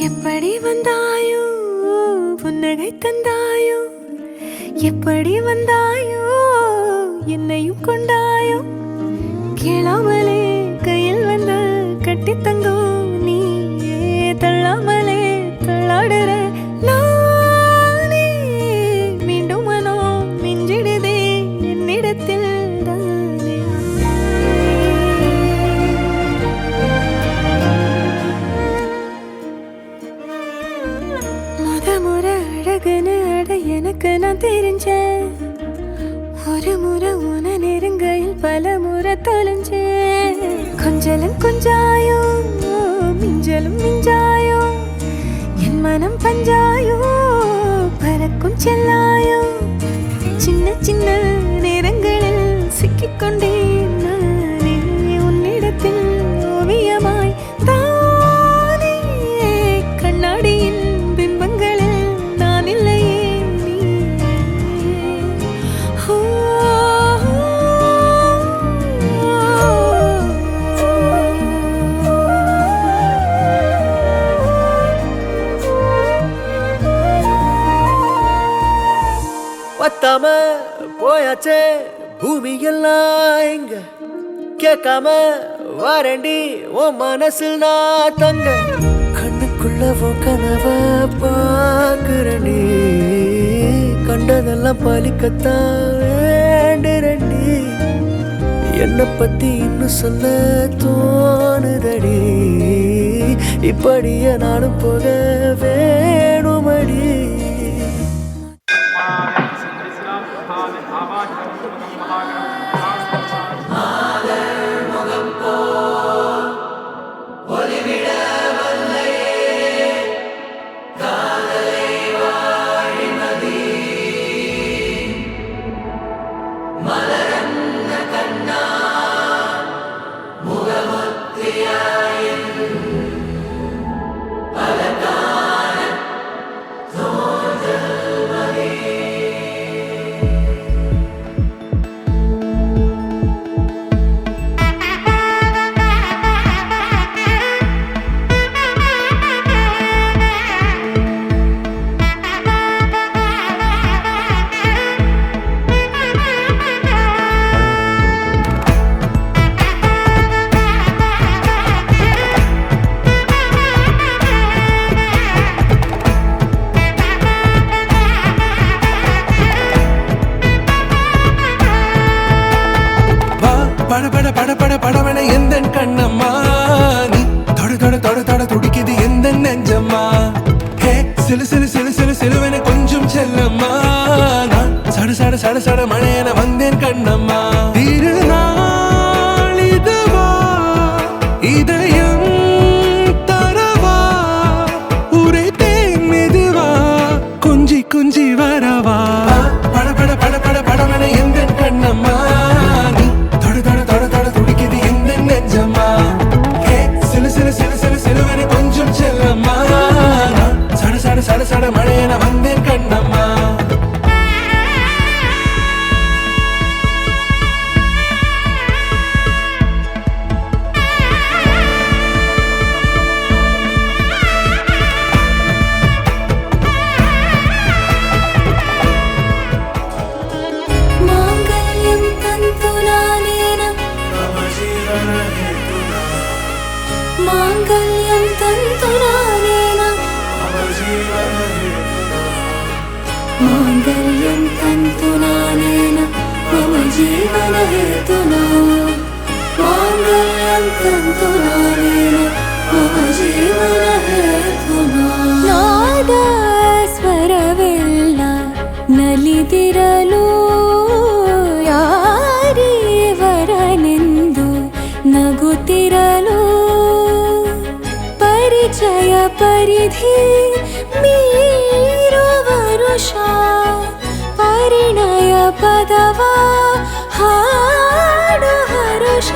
எப்படி வந்தாயோ புன்னகை தந்தாயோ, எப்படி வந்தாயோ என்னையும் கொண்டாயோ, கேளாமலே கையில் வந்து கட்டி தங்கோ நீ தள்ளாமலே தள்ளாடுற நானே, மீண்டும் மனோ மிஞ்சிடுதே என்னிடத்தில் தானே. முறை அழகுன்னு அட எனக்கு நான் தெரிஞ்சேன், ஒரு முறை உன நெருங்கையில் பல முறை தொலைஞ்சேன். கொஞ்சலும் கொஞ்சாயோ மிஞ்சலும் மிஞ்சாயோ, என் மனம் பஞ்சாயோ பறக்கும் செல்லாயோ, சின்ன சின்ன நேரங்களில் சிக்கிக்கொண்டேன் நானே உன்னிடத்தில் ஓவியமாய் தானே. கண்ணாடியின் பிம்பங்களில் நான் இல்லையே நீ. பத்தாம போயாச்சே பூமி எல்லாம் இங்க, கேட்காம வாரண்டி உன் மனசில் நான் தங்க. கண்ணுக்குள்ள உன் கனவ பாக்குறண்டி, கண்டதெல்லாம் பலிக்கத்தான் வேண்டுரண்டி. என்னை பத்தி இன்னும் சொல்ல தோணுதடி, இப்படியே நானும் போக வேணுமடி. படபட எந்த கண்ணம்மா, நீ தொட தொட தொட தொட துடிக்குது எந்த நெஞ்சம்மா. ஹே சிலு சிலு சிலு சிலு சிலுவென கொஞ்சம் செல்லம்மா, நான் சட சட சட சட மழையென வந்தேன் கண்ணம்மா. திருநாள் இதுவா இதயம் தரவா, உரைத்தேன் மெதுவா கொஞ்சி கொஞ்சி வரவா. படபட படபட படவென எந்த கண்ணம்மா, நீ தொட தொட தொட தொட துடிக்குது எந்த நெஞ்சம்மா. ஹே சிலு சிலு சிலு சிலு சிலுவென கொஞ்சம் செல்லம்மா, நான் சட சட சட சட மழையென வந்தேன் கண்ணம்மா. మాంగళ్యం తంతునానేన మాంగళ్యం తంతునానేన మమ జీవన హేతునా, మాంగళ్యం తంతునానేన మమ జీవన హేతునా. నాద స్వరವೆಲ್ಲ ನಲಿದಿರಲು ಯಾರೀವರನೆಂದು ನಗುತ್ತಿರಲು, ಪರಿಚಯ ಪರಿಧಿ ಮೀರೋ ವರುಷ ಪರಿಣಯ ಪದವ ಹಾಡು ಹರುಷ.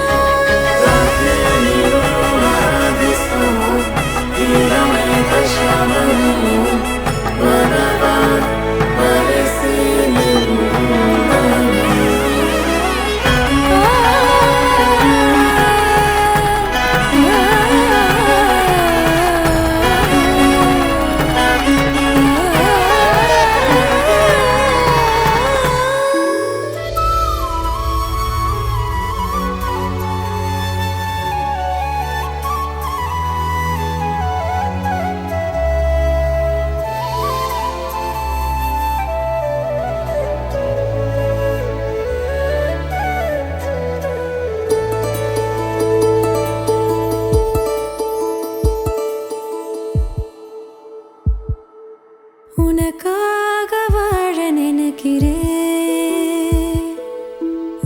நினைக்கிறேன்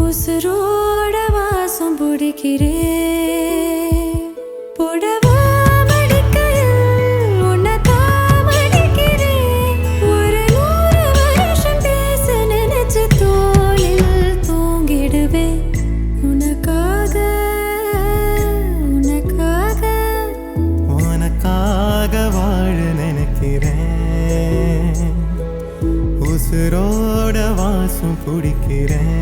உசுரோட வாசம் பிடிக்கிறேன் புடவா மடிக்கையில் உன்னைத்தான் மடிக்கிறேன் ஒரு 100 வருஷம் பேச நினைச்சு தோளில் தூங்கிடுவேன் உனக்காக உனக்காக உனக்காக வாழ நினைக்கிறேன் உசுரோட வாசம் பிடிக்கிறேன்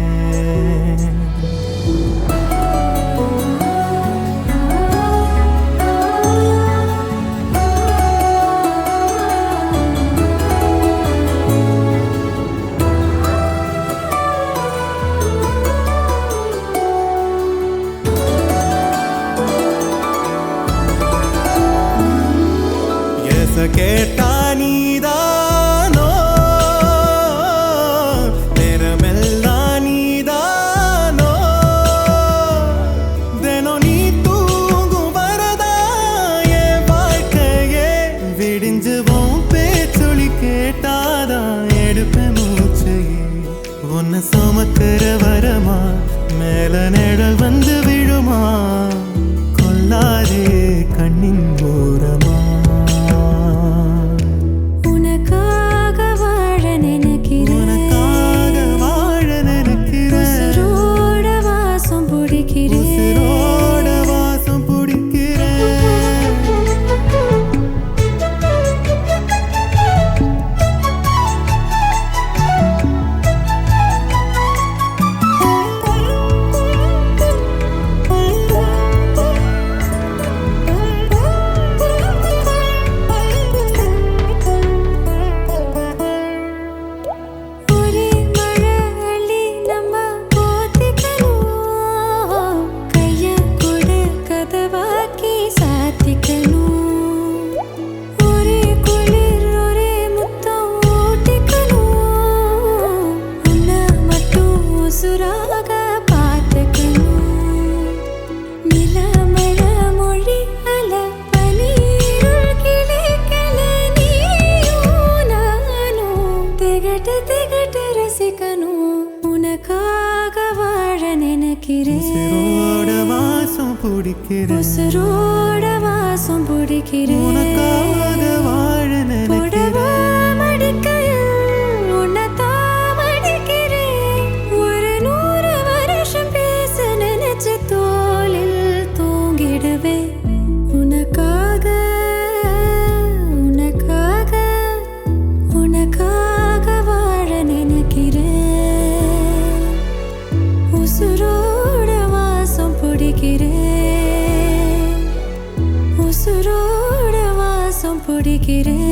கேட்டா நீதானோ நேரமெல்லாம் நீதானோ தினம் நீ தூங்கும் வரதா என் வாழ்க்கையே விடிஞ்சுவோம் பேச்சொலி கேட்டாதான் எடுப்பேன் மூச்சையே உன்னை சுமக்கிற வரமா மேல நிழல் வந்து விழுமா கொல்லாதே கண்ணின் ஓரமா உனக்காக வாழ நினைக்கிறேன் உசுரோட வாசம் பிடிக்கிறேன் உசுரோட வாசம் பிடிக்கிறேன் உனக்காக வாழ நினைக்கிறேன் மடிக்கையில் உன்னைத்தான் மடிக்கிறேன் ஒரு 100 வருஷம் பேச நினைச்சு தோளில் தூங்கிடுவேன் உனக்காக உனக்காக உனக்காக வாழ நினைக்கிறேன் உசுரோட வாசம் பிடிக்கிறேன் உசுரோட வாசம் பிடிக்கிறேன்